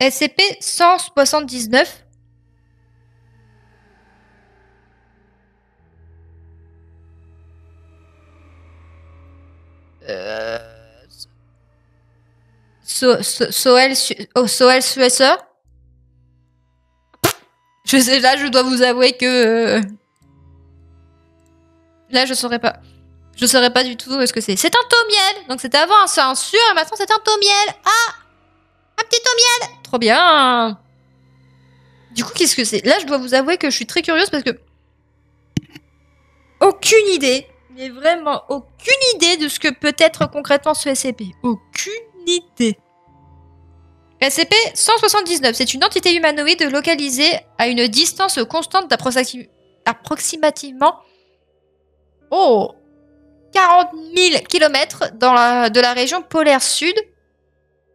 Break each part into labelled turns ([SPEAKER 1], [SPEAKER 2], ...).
[SPEAKER 1] SCP-179. Euh... Soel Suessor. Je sais, là, je dois vous avouer que... Là, je saurais pas. Je saurais pas du tout ce que c'est. C'est un taumiel. Donc c'était avant un censure et maintenant c'est un taumiel. Ah, un petit taumiel. Trop bien. Du coup, qu'est-ce que c'est? Là, je dois vous avouer que je suis très curieuse parce que... Aucune idée. Mais vraiment aucune idée de ce que peut être concrètement ce SCP. Aucune idée. SCP-179, c'est une entité humanoïde localisée à une distance constante d'approximativement 40 000 km de la région polaire sud,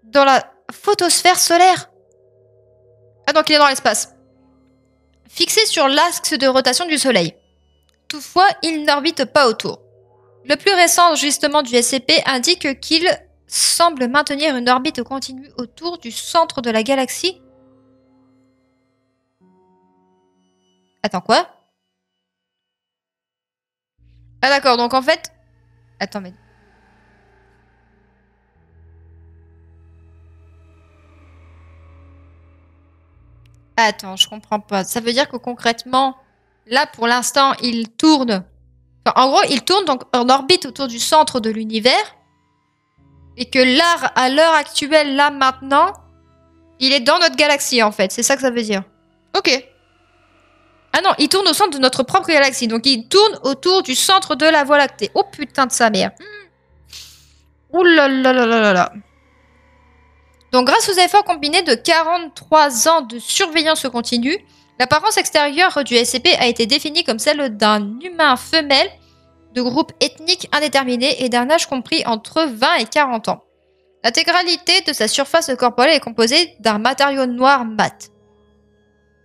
[SPEAKER 1] dans la photosphère solaire. Ah, donc il est dans l'espace. Fixé sur l'axe de rotation du Soleil. Toutefois, il n'orbite pas autour. Le plus récent enregistrement du SCP indique qu'il semble maintenir une orbite continue autour du centre de la galaxie. Attends, quoi? Ah d'accord, donc en fait... Attends, mais... Attends, je comprends pas. Ça veut dire que concrètement, là, pour l'instant, il tourne... Enfin, en gros, il tourne donc en orbite autour du centre de l'univers. Et que là, à l'heure actuelle, là, maintenant, il est dans notre galaxie, en fait. C'est ça que ça veut dire. Ok. Ah non, il tourne au centre de notre propre galaxie. Donc, il tourne autour du centre de la Voie lactée. Oh putain de sa mère. Ouh là là là là là là. Donc, grâce aux efforts combinés de 43 ans de surveillance continue, l'apparence extérieure du SCP a été définie comme celle d'un humain femelle de groupe ethnique indéterminé et d'un âge compris entre 20 et 40 ans. L'intégralité de sa surface corporelle est composée d'un matériau noir mat.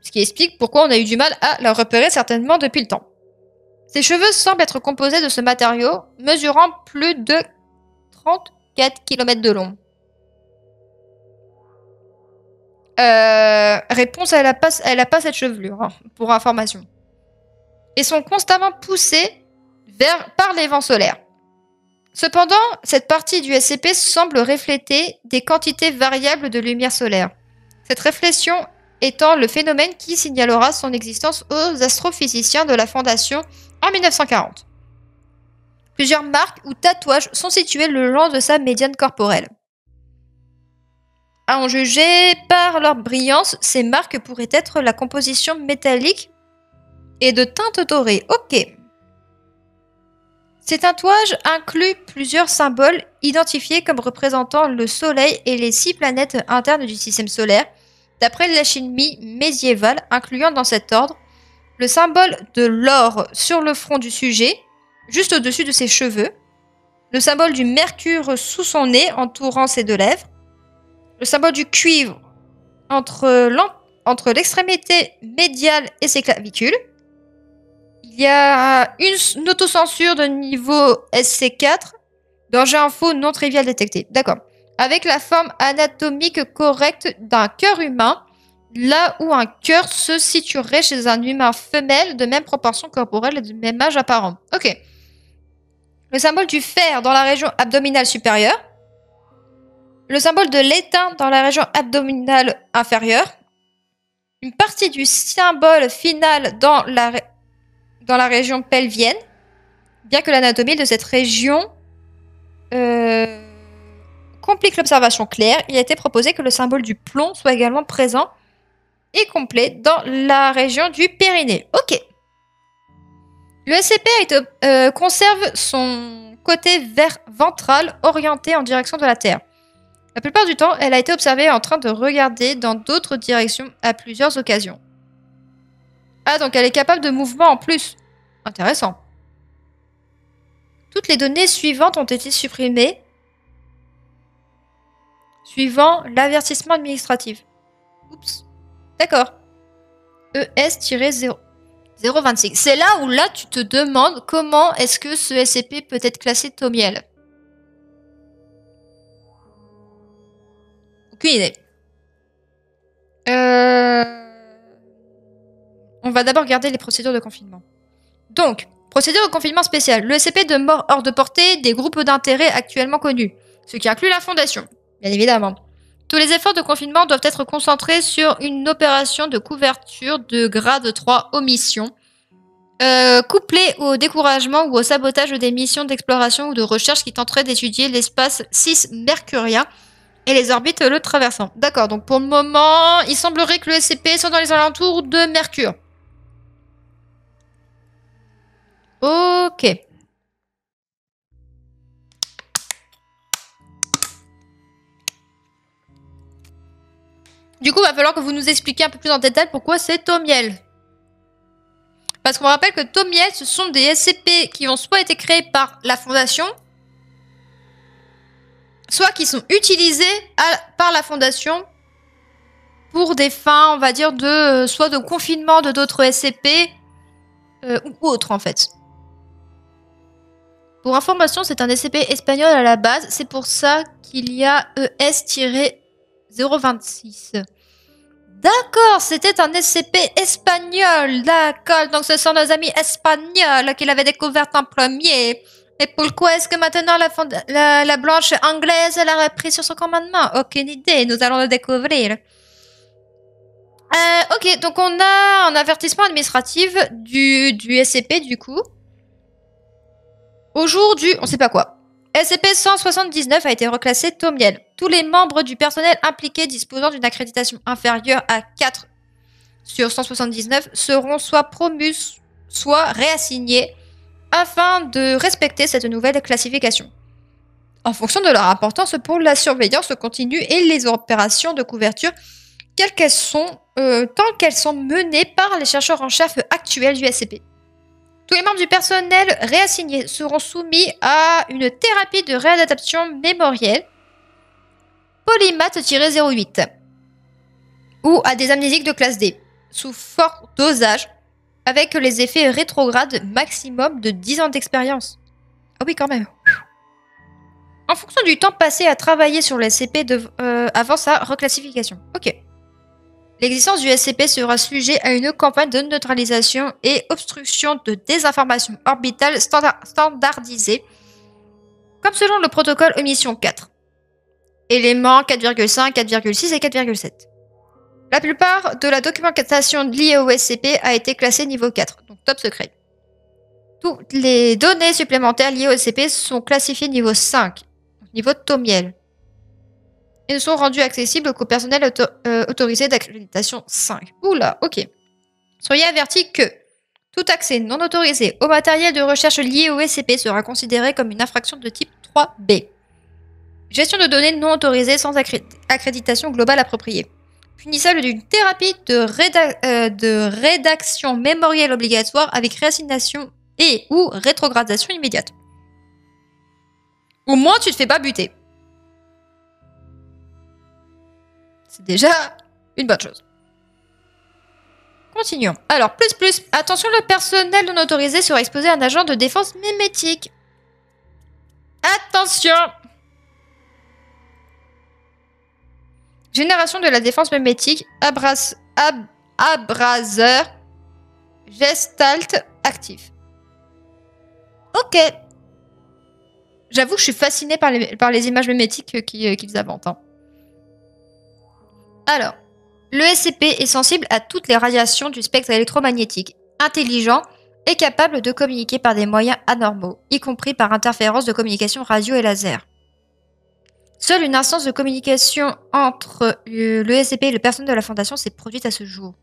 [SPEAKER 1] Ce qui explique pourquoi on a eu du mal à la repérer certainement depuis le temps. Ses cheveux semblent être composés de ce matériau, mesurant plus de 34 km de long. Réponse, elle a pas cette chevelure, hein, pour information. Et sont constamment poussés par les vents solaires. Cependant, cette partie du SCP semble refléter des quantités variables de lumière solaire. Cette réflexion étant le phénomène qui signalera son existence aux astrophysiciens de la Fondation en 1940. Plusieurs marques ou tatouages sont situés le long de sa médiane corporelle. À en juger par leur brillance, ces marques pourraient être la composition métallique et de teinte dorée. Ok. Ces tatouages incluent plusieurs symboles identifiés comme représentant le Soleil et les 6 planètes internes du système solaire, d'après l'alchimie médiévale, incluant dans cet ordre le symbole de l'or sur le front du sujet, juste au-dessus de ses cheveux, le symbole du mercure sous son nez entourant ses 2 lèvres, le symbole du cuivre entre l'extrémité médiale et ses clavicules. Il y a une autocensure de niveau SC4, danger info non trivial détecté. D'accord. Avec la forme anatomique correcte d'un cœur humain, là où un cœur se situerait chez un humain femelle de même proportion corporelle et de même âge apparent. Ok. Le symbole du fer dans la région abdominale supérieure. Le symbole de l'étain dans la région abdominale inférieure. Une partie du symbole final dans la région pelvienne. Bien que l'anatomie de cette région complique l'observation claire, il a été proposé que le symbole du plomb soit également présent et complet dans la région du périnée. Ok. Le SCP conserve son côté ventral orienté en direction de la Terre. La plupart du temps, elle a été observée en train de regarder dans d'autres directions à plusieurs occasions. Ah, donc elle est capable de mouvement en plus. Intéressant. Toutes les données suivantes ont été supprimées suivant l'avertissement administratif. Oups. D'accord. ES-026. C'est là où là tu te demandes comment est-ce que ce SCP peut être classé taumiel. Aucune idée. On va d'abord regarder les procédures de confinement. Donc, procédure de confinement spécial. Le SCP de mort hors de portée des groupes d'intérêt actuellement connus, ce qui inclut la Fondation, bien évidemment. Tous les efforts de confinement doivent être concentrés sur une opération de couverture de grade 3 omission, couplée au découragement ou au sabotage des missions d'exploration ou de recherche qui tenteraient d'étudier l'espace 6 mercurien et les orbites le traversant. D'accord, donc pour le moment, il semblerait que le SCP soit dans les alentours de Mercure. Ok. Du coup, il va falloir que vous nous expliquiez un peu plus en détail pourquoi c'est Thaumiel. Parce qu'on rappelle que Thaumiel, ce sont des SCP qui ont soit été créés par la Fondation, soit qui sont utilisés par la Fondation pour des fins, on va dire, soit de confinement de d'autres SCP ou autres, en fait. Pour information, c'est un SCP espagnol à la base. C'est pour ça qu'il y a ES-026. D'accord, c'était un SCP espagnol. D'accord, donc ce sont nos amis espagnols qui l'avaient découvert en premier. Et pourquoi est-ce que maintenant la blanche anglaise l'a repris sur son commandement? Aucune idée, nous allons le découvrir. Ok, donc on a un avertissement administratif du SCP du coup. Au jour du... on sait pas quoi. SCP-179 a été reclassé Thaumiel. Tous les membres du personnel impliqués disposant d'une accréditation inférieure à 4 sur 179 seront soit promus, soit réassignés afin de respecter cette nouvelle classification. En fonction de leur importance pour la surveillance continue et les opérations de couverture, tant qu'elles sont menées par les chercheurs en chef actuels du SCP. Tous les membres du personnel réassignés seront soumis à une thérapie de réadaptation mémorielle Polymath-08 ou à des amnésiques de classe D sous fort dosage avec les effets rétrogrades maximum de 10 ans d'expérience. Ah oui, quand même. En fonction du temps passé à travailler sur le SCP avant sa reclassification. Ok. L'existence du SCP sera sujet à une campagne de neutralisation et obstruction de désinformation orbitale standardisée, comme selon le protocole omission 4. Éléments 4,5, 4,6 et 4,7. La plupart de la documentation liée au SCP a été classée niveau 4, donc top secret. Toutes les données supplémentaires liées au SCP sont classifiées niveau 5, niveau Thaumiel, et ne sont rendues accessibles qu'au personnel autorisé d'accréditation 5. Oula, ok. Soyez avertis que tout accès non autorisé au matériel de recherche lié au SCP sera considéré comme une infraction de type 3B. Gestion de données non autorisées sans accréditation globale appropriée. Punissable d'une thérapie de rédaction mémorielle obligatoire avec réassignation et ou rétrogradation immédiate. Au moins, tu te fais pas buter. C'est déjà une bonne chose. Continuons. Alors, plus. Attention, le personnel non autorisé sera exposé à un agent de défense mimétique. Attention! Génération de la défense mimétique, abraseur, gestalt actif. Ok. J'avoue que je suis fascinée par les images mimétiques qu'ils inventent. Hein. Alors, le SCP est sensible à toutes les radiations du spectre électromagnétique, intelligent et capable de communiquer par des moyens anormaux, y compris par interférence de communication radio et laser. Seule une instance de communication entre le SCP et le personnel de la Fondation s'est produite à ce jour,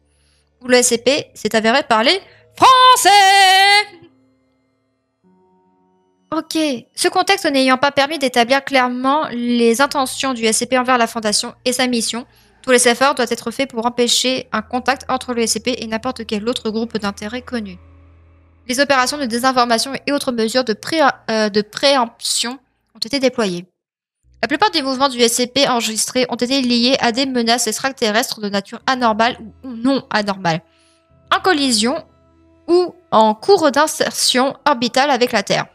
[SPEAKER 1] où le SCP s'est avéré parler français. Ok. Ce contexte n'ayant pas permis d'établir clairement les intentions du SCP envers la Fondation et sa mission, tous les efforts doivent être faits pour empêcher un contact entre le SCP et n'importe quel autre groupe d'intérêt connu. Les opérations de désinformation et autres mesures de préemption ont été déployées. La plupart des mouvements du SCP enregistrés ont été liés à des menaces extraterrestres de nature anormale ou non anormale, en collision ou en cours d'insertion orbitale avec la Terre.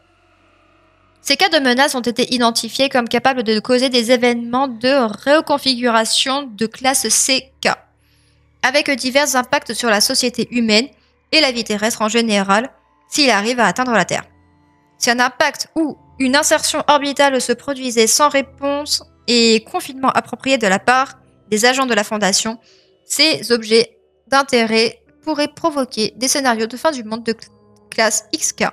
[SPEAKER 1] Ces cas de menaces ont été identifiés comme capables de causer des événements de reconfiguration de classe CK, avec divers impacts sur la société humaine, et la vie terrestre en général s'il arrive à atteindre la Terre. Si un impact ou une insertion orbitale se produisait sans réponse et confinement approprié de la part des agents de la Fondation, ces objets d'intérêt pourraient provoquer des scénarios de fin du monde de classe XK.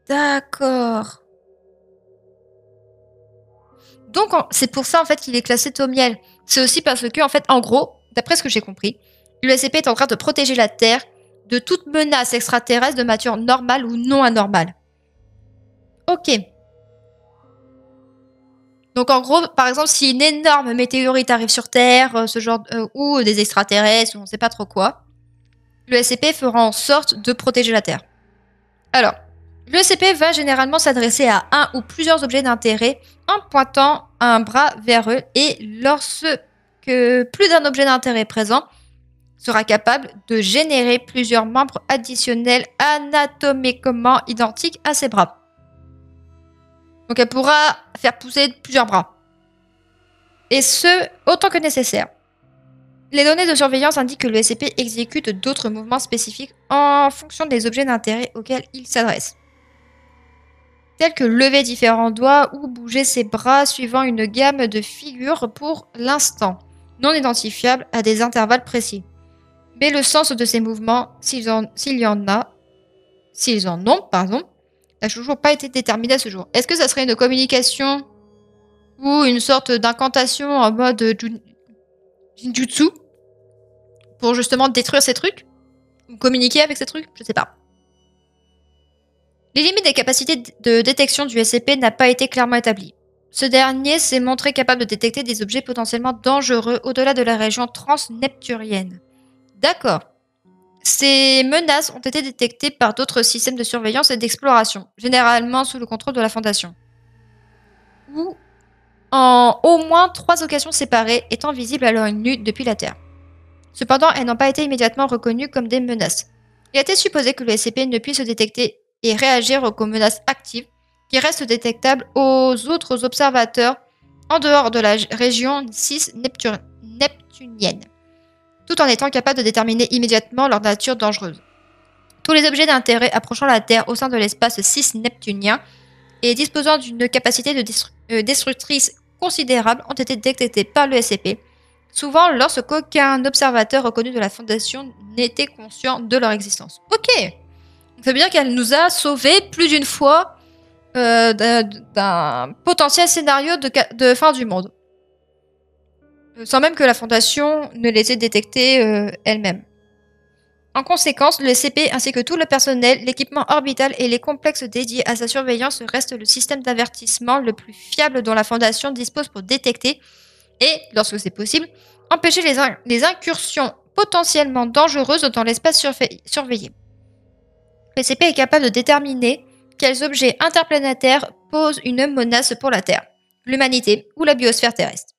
[SPEAKER 1] D'accord. Donc, c'est pour ça, en fait, qu'il est classé Thaumiel. C'est aussi parce que, en fait, en gros, d'après ce que j'ai compris, l'USCP est en train de protéger la Terre de toute menace extraterrestre de nature normale ou non anormale. Ok. Donc, en gros, par exemple, si une énorme météorite arrive sur Terre, ce genre, ou des extraterrestres, ou on ne sait pas trop quoi, l'USCP fera en sorte de protéger la Terre. Alors, l'ESCP va généralement s'adresser à un ou plusieurs objets d'intérêt en pointant un bras vers eux et lorsque plus d'un objet d'intérêt présent sera capable de générer plusieurs membres additionnels anatomiquement identiques à ses bras. Donc elle pourra faire pousser plusieurs bras. Et ce, autant que nécessaire. Les données de surveillance indiquent que le SCP exécute d'autres mouvements spécifiques en fonction des objets d'intérêt auxquels il s'adresse, tels que lever différents doigts ou bouger ses bras suivant une gamme de figures pour l'instant, non identifiables à des intervalles précis. Mais le sens de ces mouvements, s'ils en ont, n'a toujours pas été déterminé à ce jour. Est-ce que ça serait une communication ou une sorte d'incantation en mode Jinjutsu pour justement détruire ces trucs? Ou communiquer avec ces trucs? Je sais pas. Les limites des capacités de détection du SCP n'a pas été clairement établies. Ce dernier s'est montré capable de détecter des objets potentiellement dangereux au-delà de la région transneptunienne. D'accord. Ces menaces ont été détectées par d'autres systèmes de surveillance et d'exploration, généralement sous le contrôle de la Fondation, ou en au moins 3 occasions séparées étant visibles à l'œil nu depuis la Terre. Cependant, elles n'ont pas été immédiatement reconnues comme des menaces. Il a été supposé que le SCP ne puisse se détecter et réagir aux menaces actives qui restent détectables aux autres observateurs en dehors de la région 6 neptunienne, tout en étant capable de déterminer immédiatement leur nature dangereuse. Tous les objets d'intérêt approchant la Terre au sein de l'espace 6 neptunien et disposant d'une capacité de destructrice considérable ont été détectés par le SCP, souvent lorsqu'aucun observateur reconnu de la Fondation n'était conscient de leur existence. Ok, ça veut dire qu'elle nous a sauvés plus d'une fois d'un potentiel scénario de fin du monde, sans même que la Fondation ne les ait détectés elle-même. En conséquence, le SCP ainsi que tout le personnel, l'équipement orbital et les complexes dédiés à sa surveillance restent le système d'avertissement le plus fiable dont la Fondation dispose pour détecter et, lorsque c'est possible, empêcher les incursions potentiellement dangereuses dans l'espace surveillé. Le SCP est capable de déterminer quels objets interplanétaires posent une menace pour la Terre, l'humanité ou la biosphère terrestre.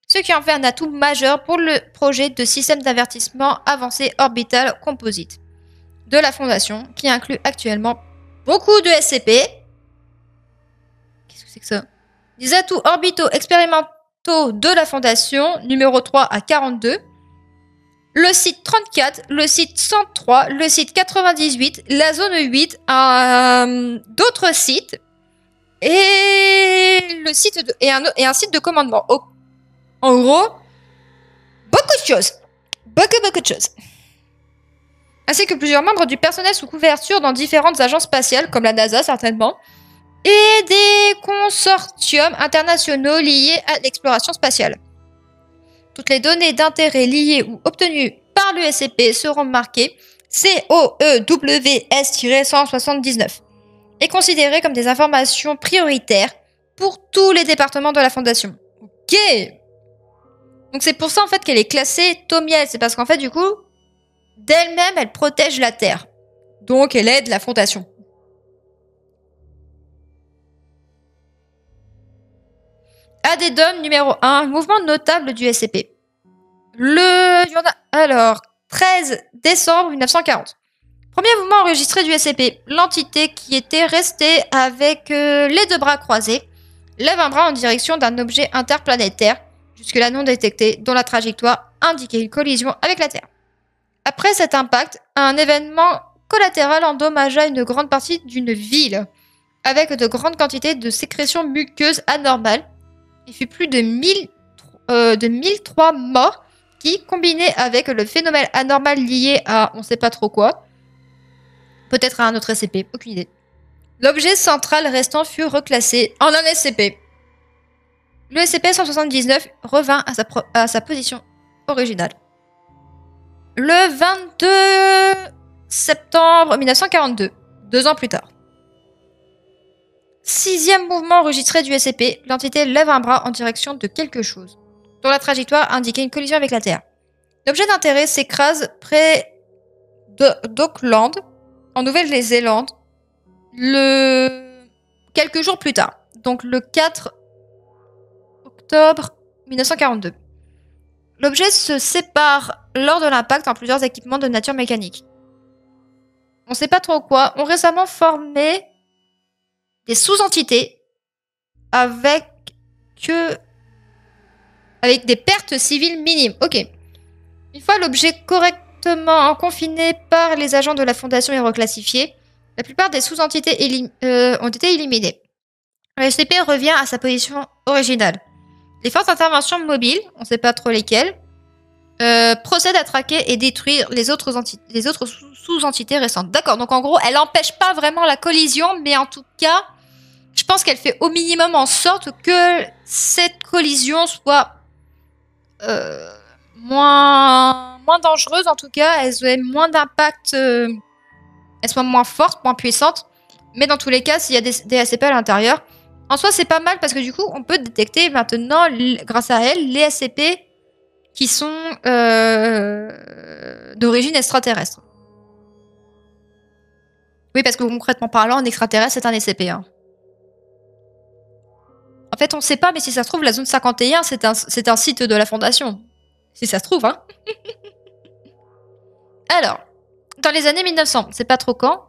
[SPEAKER 1] Ce qui en fait un atout majeur pour le projet de système d'avertissement avancé orbital composite de la Fondation, qui inclut actuellement beaucoup de SCP. Qu'est-ce que c'est que ça? Des atouts orbitaux expérimentaux de la Fondation, numéro 3 à 42, le site 34, le site 103, le site 98, la zone 8, d'autres sites, et le site et un site de commandement. En gros, beaucoup de choses. Beaucoup de choses. Ainsi que plusieurs membres du personnel sous couverture dans différentes agences spatiales, comme la NASA certainement, et des consortiums internationaux liés à l'exploration spatiale. Toutes les données d'intérêt liées ou obtenues par l'USCP seront marquées COEWS-179 et considérées comme des informations prioritaires pour tous les départements de la Fondation. Ok. Donc c'est pour ça en fait qu'elle est classée Thaumiel, c'est parce qu'en fait du coup, d'elle-même, elle protège la Terre. Donc elle aide la Fondation. Addendum numéro 1, mouvement notable du SCP. Alors, 13 décembre 1940. Premier mouvement enregistré du SCP. L'entité qui était restée avec les 2 bras croisés lève un bras en direction d'un objet interplanétaire, jusque-là non détecté, dont la trajectoire indiquait une collision avec la Terre. Après cet impact, un événement collatéral endommagea une grande partie d'une ville, avec de grandes quantités de sécrétions muqueuses anormales. Il fut plus de 1003 morts qui, combinés avec le phénomène anormal lié à on sait pas trop quoi, peut-être à un autre SCP, aucune idée. L'objet central restant fut reclassé en un SCP. Le SCP-179 revint à sa position originale. Le 22 septembre 1942, 2 ans plus tard. 6e mouvement enregistré du SCP, l'entité lève un bras en direction de quelque chose, dont la trajectoire indiquait une collision avec la Terre. L'objet d'intérêt s'écrase près d'Auckland, en Nouvelle-Zélande, quelques jours plus tard, donc le 4 octobre 1942. L'objet se sépare lors de l'impact en plusieurs équipements de nature mécanique. On ne sait pas trop quoi, ont récemment formé des sous-entités avec des pertes civiles minimes. Ok. Une fois l'objet correctement confiné par les agents de la Fondation et reclassifié, la plupart des sous-entités ont été éliminées. Le SCP revient à sa position originale. Les forces d'intervention mobiles, on ne sait pas trop lesquelles, procèdent à traquer et détruire les autres sous-entités récentes. D'accord, donc en gros, elle n'empêche pas vraiment la collision, mais en tout cas, je pense qu'elle fait au minimum en sorte que cette collision soit moins dangereuse, en tout cas, elle ait moins d'impact, elle soit moins forte, moins puissante. Mais dans tous les cas, s'il y a des SCP à l'intérieur, en soi, c'est pas mal parce que du coup, on peut détecter maintenant, grâce à elle, les SCP qui sont d'origine extraterrestre. Oui, parce que concrètement parlant, un extraterrestre, c'est un SCP. Hein. En fait, on ne sait pas, mais si ça se trouve, la zone 51, c'est un site de la Fondation. Si ça se trouve, hein. Alors, dans les années 1900, c'est pas trop quand,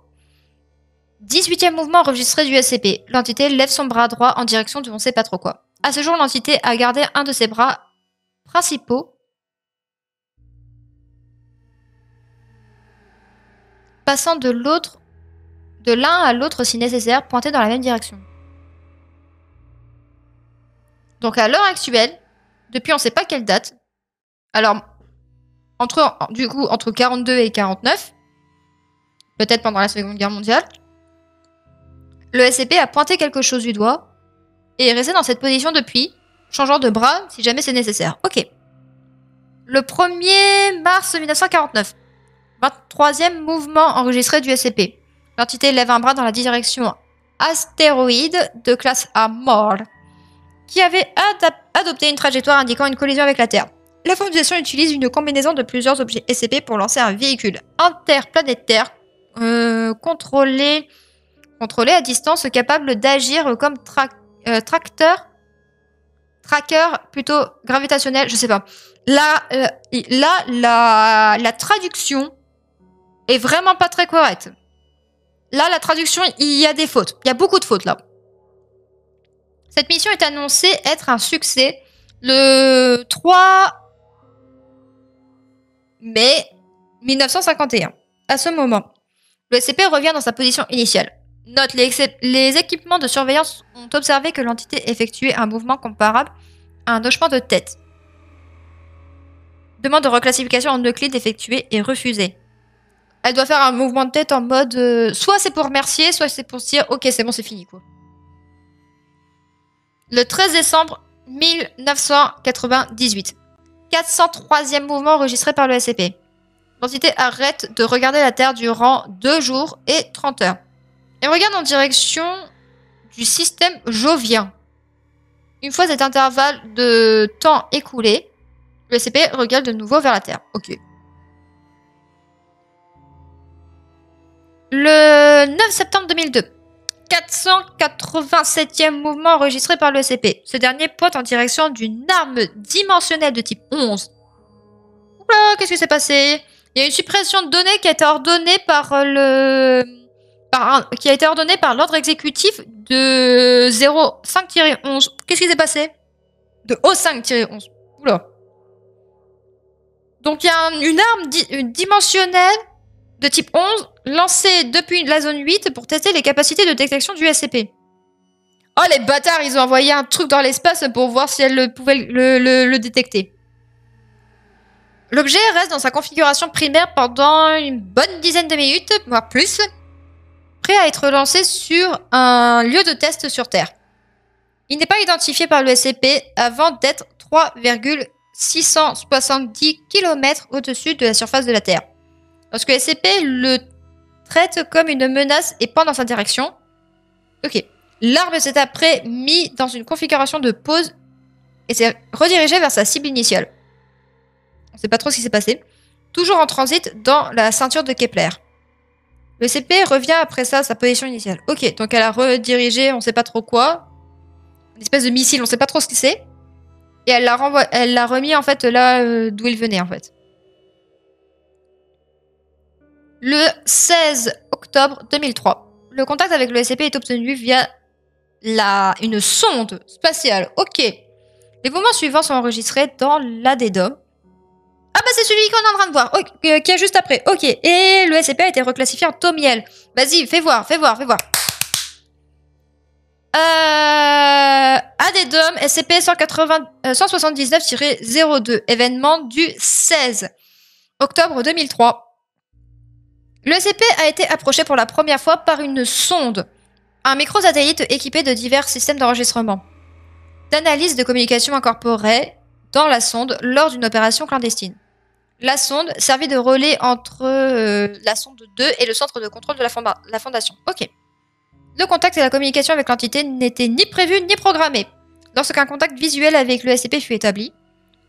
[SPEAKER 1] 18e mouvement enregistré du SCP. L'entité lève son bras droit en direction de on sait pas trop quoi. À ce jour, l'entité a gardé un de ses bras principaux, passant de l'un à l'autre si nécessaire, pointé dans la même direction. Donc à l'heure actuelle, depuis on sait pas quelle date, alors entre 42 et 49, peut-être pendant la Seconde Guerre mondiale, le SCP a pointé quelque chose du doigt et est resté dans cette position depuis, changeant de bras si jamais c'est nécessaire. Ok. Le 1er mars 1949, 23e mouvement enregistré du SCP. L'entité lève un bras dans la direction astéroïde de classe A mort, qui avait adopté une trajectoire indiquant une collision avec la Terre. La Fondation utilise une combinaison de plusieurs objets SCP pour lancer un véhicule interplanétaire contrôlé à distance, capable d'agir comme tracker plutôt gravitationnel, je sais pas. Là, la traduction est vraiment pas très correcte. Là, la traduction, il y a des fautes. Il y a beaucoup de fautes, là. Cette mission est annoncée être un succès le 3 mai 1951. À ce moment, le SCP revient dans sa position initiale. Note, les équipements de surveillance ont observé que l'entité effectuait un mouvement comparable à un hochement de tête. Demande de reclassification en Euclide effectuée et refusée. Elle doit faire un mouvement de tête en mode soit c'est pour remercier, soit c'est pour se dire ok, c'est bon, c'est fini quoi. Le 13 décembre 1998, 403e mouvement enregistré par le SCP. L'entité arrête de regarder la Terre durant 2 jours et 30 heures. Elle regarde en direction du système jovien. Une fois cet intervalle de temps écoulé, le SCP regarde de nouveau vers la Terre. Ok. Le 9 septembre 2002, 487e mouvement enregistré par le SCP. Ce dernier pointe en direction d'une arme dimensionnelle de type 11. Oula, qu'est-ce qui s'est passé? Il y a une suppression de données qui a été ordonnée par l'ordre exécutif de 05-11. Qu'est-ce qui s'est passé? De O5-11. Oula. Donc il y a une arme dimensionnelle de type 11 lancée depuis la zone 8 pour tester les capacités de détection du SCP. Oh les bâtards, ils ont envoyé un truc dans l'espace pour voir si elle pouvait le détecter. L'objet reste dans sa configuration primaire pendant une bonne dizaine de minutes, voire plus, prêt à être lancé sur un lieu de test sur Terre. Il n'est pas identifié par le SCP avant d'être 3,670 km au-dessus de la surface de la Terre. Lorsque le SCP le traite comme une menace et pend dans sa direction, ok. L'arme s'est après mis dans une configuration de pause et s'est redirigé vers sa cible initiale. On ne sait pas trop ce qui s'est passé. Toujours en transit dans la ceinture de Kepler. Le SCP revient après ça à sa position initiale. Ok, donc elle a redirigé, on ne sait pas trop quoi. Une espèce de missile, on ne sait pas trop ce que c'est. Et elle l'a remis en fait là d'où il venait en fait. Le 16 octobre 2003, le contact avec le SCP est obtenu via une sonde spatiale. Ok. Les mouvements suivants sont enregistrés dans l'ADDOM. Ah bah c'est celui qu'on est en train de voir. Okay, qui est juste après. Ok. Et le SCP a été reclassifié en Tomiel. Vas-y, fais voir. ADDOM SCP 179-02. Événement du 16 octobre 2003. Le SCP a été approché pour la première fois par une sonde. Un microsatellite équipé de divers systèmes d'enregistrement, d'analyse de communication incorporée dans la sonde lors d'une opération clandestine. La sonde servit de relais entre la sonde 2 et le centre de contrôle de la Fondation. Ok. Le contact et la communication avec l'entité n'étaient ni prévus ni programmés. Lorsqu'un contact visuel avec le SCP fut établi,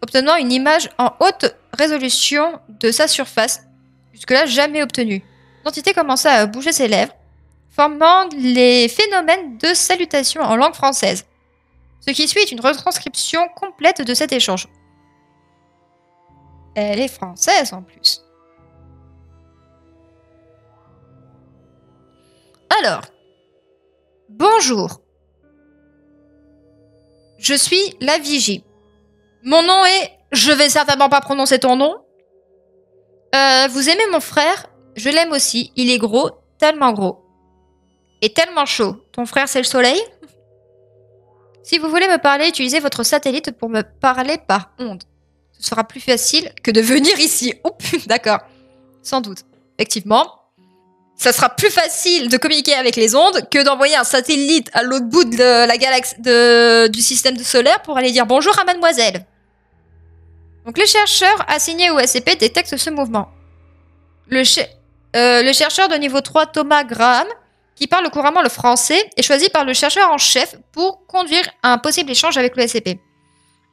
[SPEAKER 1] obtenant une image en haute résolution de sa surface, jusque-là jamais obtenue, l'entité commença à bouger ses lèvres, formant les phénomènes de salutation en langue française. Ce qui suit est une retranscription complète de cet échange. Elle est française en plus. Alors, bonjour. Je suis la Vigie. Mon nom est... Je vais certainement pas prononcer ton nom. Vous aimez mon frère? Je l'aime aussi. Il est gros, tellement gros. Et tellement chaud. Ton frère, c'est le soleil? Si vous voulez me parler, utilisez votre satellite pour me parler par onde. Ce sera plus facile que de venir ici. Oh, d'accord. Sans doute. Effectivement. Ça sera plus facile de communiquer avec les ondes que d'envoyer un satellite à l'autre bout de la galaxie du système solaire pour aller dire bonjour à mademoiselle. Donc les chercheurs assignés au SCP détectent ce mouvement. Le chercheur de niveau 3 Thomas Graham, qui parle couramment le français, est choisi par le chercheur en chef pour conduire à un possible échange avec le SCP.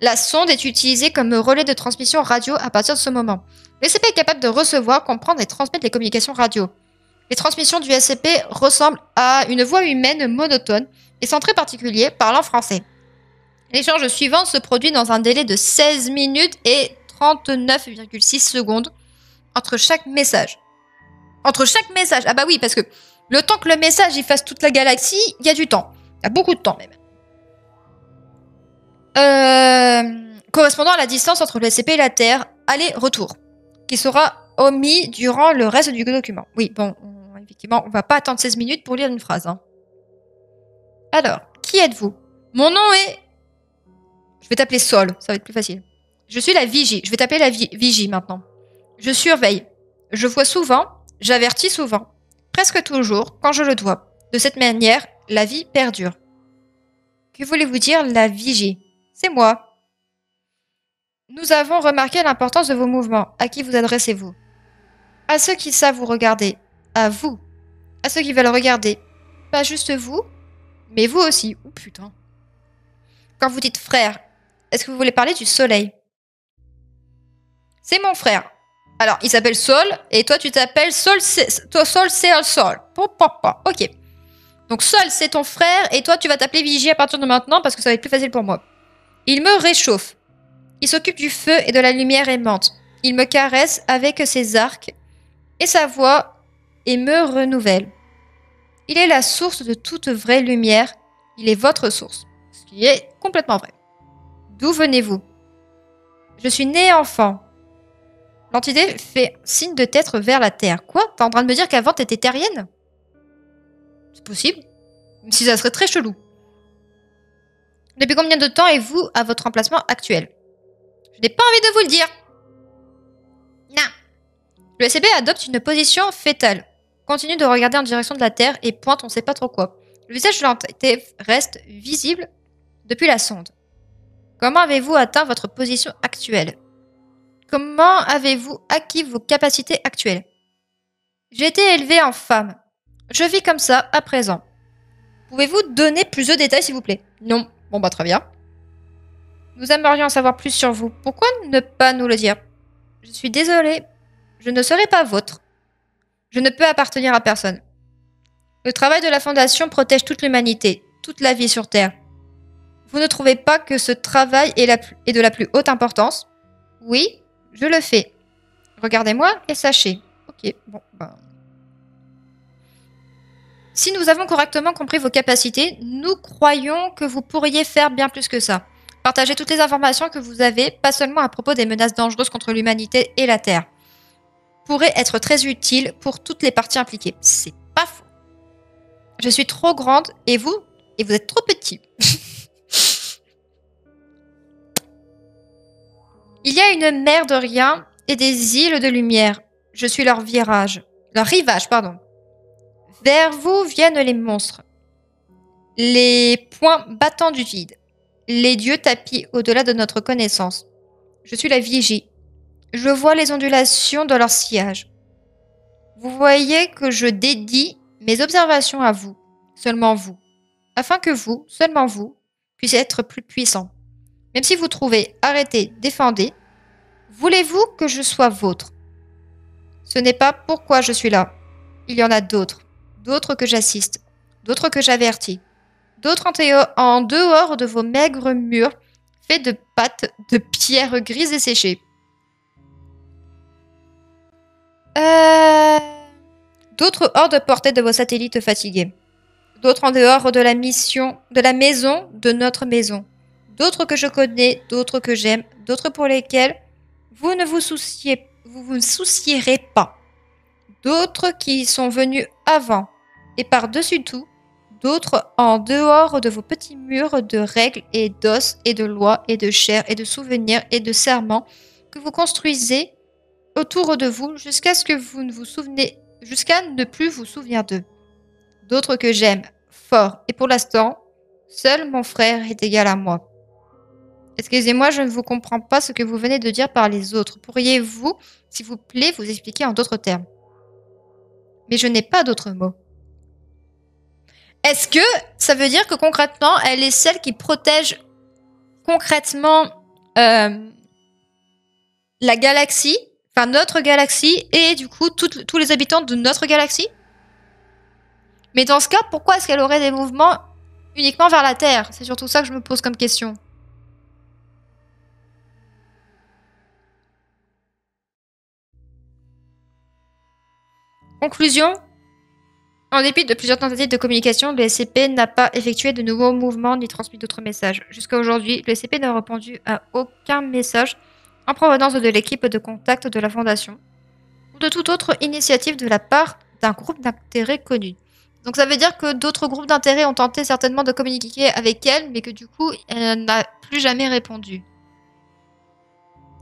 [SPEAKER 1] La sonde est utilisée comme relais de transmission radio à partir de ce moment. Le SCP est capable de recevoir, comprendre et transmettre les communications radio. Les transmissions du SCP ressemblent à une voix humaine monotone et sans trait particulier, parlant français. L'échange suivant se produit dans un délai de 16 minutes et 39,6 secondes entre chaque message. Entre chaque message. Ah bah oui, parce que le temps que le message il fasse toute la galaxie, il y a du temps. Il y a beaucoup de temps même. Correspondant à la distance entre le SCP et la Terre, aller-retour, qui sera omis durant le reste du document. Oui, bon, effectivement, on va pas attendre 16 minutes pour lire une phrase. Hein. Alors, qui êtes-vous? Mon nom est... Je vais t'appeler Sol, ça va être plus facile. Je suis la Vigie. Je vais t'appeler la Vigie maintenant. Je surveille. Je vois souvent, j'avertis souvent. Presque toujours, quand je le dois. De cette manière, la vie perdure. Que voulez-vous dire, la Vigie? C'est moi. Nous avons remarqué l'importance de vos mouvements. À qui vous adressez-vous? À ceux qui savent vous regarder. À vous. À ceux qui veulent regarder. Pas juste vous, mais vous aussi. Oh putain. Quand vous dites frère, est-ce que vous voulez parler du soleil? C'est mon frère. Alors, il s'appelle Sol, et toi, tu t'appelles Sol, Sol, c'est Sol. Ok. Donc, Sol, c'est ton frère, et toi, tu vas t'appeler Vigie à partir de maintenant, parce que ça va être plus facile pour moi. Il me réchauffe. Il s'occupe du feu et de la lumière aimante. Il me caresse avec ses arcs et sa voix et me renouvelle. Il est la source de toute vraie lumière. Il est votre source. Ce qui est complètement vrai. D'où venez-vous? Je suis né enfant. L'entité fait signe de tête vers la Terre. Quoi? T'es en train de me dire qu'avant t'étais terrienne? C'est possible. Même si ça serait très chelou. Depuis combien de temps êtes-vous à votre emplacement actuel? Je n'ai pas envie de vous le dire. Non. Le SCP adopte une position fétale. Continue de regarder en direction de la Terre et pointe on sait pas trop quoi. Le visage de l'entité reste visible depuis la sonde. Comment avez-vous atteint votre position actuelle? Comment avez-vous acquis vos capacités actuelles? J'ai été élevée en femme. Je vis comme ça à présent. Pouvez-vous donner plus de détails s'il vous plaît? Non. Bon bah très bien. Nous aimerions en savoir plus sur vous. Pourquoi ne pas nous le dire? Je suis désolée. Je ne serai pas vôtre. Je ne peux appartenir à personne. Le travail de la Fondation protège toute l'humanité, toute la vie sur Terre. Vous ne trouvez pas que ce travail est de la plus haute importance? Oui, je le fais. Regardez-moi et sachez. Ok, bon, ben... Si nous avons correctement compris vos capacités, nous croyons que vous pourriez faire bien plus que ça. Partagez toutes les informations que vous avez, pas seulement à propos des menaces dangereuses contre l'humanité et la Terre. Pourrait être très utile pour toutes les parties impliquées. C'est pas faux. Je suis trop grande et vous êtes trop petit. Il y a une mer de rien et des îles de lumière. Je suis leur rivage, pardon. Vers vous viennent les monstres. Les poings battants du vide. Les dieux tapis au-delà de notre connaissance. Je suis la vigie. Je vois les ondulations de leur sillage. Vous voyez que je dédie mes observations à vous, seulement vous, afin que vous, seulement vous, puissiez être plus puissant. Même si vous trouvez, arrêtez, défendez, voulez-vous que je sois vôtre? Ce n'est pas pourquoi je suis là. Il y en a d'autres, d'autres que j'assiste, d'autres que j'avertis, d'autres en dehors de vos maigres murs faits de pattes de pierre grise et séchées. D'autres hors de portée de vos satellites fatigués. D'autres en dehors de la maison, de notre maison. D'autres que je connais, d'autres que j'aime, d'autres pour lesquels vous ne vous soucierez pas. D'autres qui sont venus avant. Et par-dessus tout, d'autres en dehors de vos petits murs de règles et d'os et de lois et de chair et de souvenirs et de serments que vous construisez autour de vous jusqu'à ne plus vous souvenir d'eux. D'autres que j'aime fort et pour l'instant, seul mon frère est égal à moi. Excusez-moi, je ne vous comprends pas ce que vous venez de dire par les autres. Pourriez-vous, s'il vous plaît, vous expliquer en d'autres termes? Mais je n'ai pas d'autres mots. Est-ce que ça veut dire que concrètement, elle est celle qui protège concrètement la galaxie, enfin notre galaxie, et du coup tous les habitants de notre galaxie? Mais dans ce cas, pourquoi est-ce qu'elle aurait des mouvements uniquement vers la Terre? C'est surtout ça que je me pose comme question. Conclusion. En dépit de plusieurs tentatives de communication, le SCP n'a pas effectué de nouveaux mouvements ni transmis d'autres messages. Jusqu'à aujourd'hui, le SCP n'a répondu à aucun message en provenance de l'équipe de contact de la Fondation ou de toute autre initiative de la part d'un groupe d'intérêt connu. Donc ça veut dire que d'autres groupes d'intérêt ont tenté certainement de communiquer avec elle, mais que du coup, elle n'a plus jamais répondu.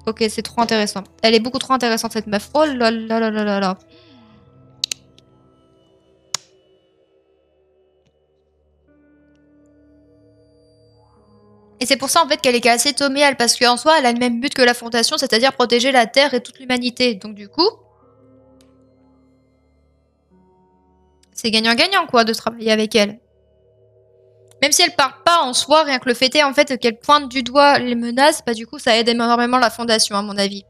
[SPEAKER 1] Ok, c'est trop intéressant. Elle est beaucoup trop intéressante cette meuf. Oh là là là là là là. Et c'est pour ça en fait qu'elle est assez Toméal, parce qu'en soi, elle a le même but que la Fondation, c'est-à-dire protéger la Terre et toute l'humanité. Donc du coup, c'est gagnant-gagnant quoi de travailler avec elle. Même si elle parle pas en soi, rien que le fait est en fait qu'elle pointe du doigt les menaces, bah du coup ça aide énormément la Fondation à mon avis.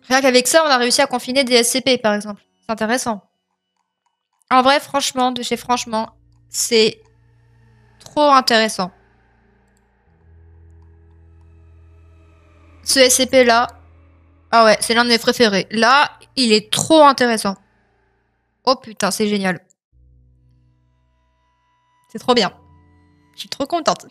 [SPEAKER 1] Rien qu'avec ça, on a réussi à confiner des SCP par exemple. C'est intéressant. En vrai, franchement, de chez franchement, c'est trop intéressant. Ce SCP là, ah ouais, c'est l'un de mes préférés. Là, il est trop intéressant. Oh putain, c'est génial. C'est trop bien. Je suis trop contente.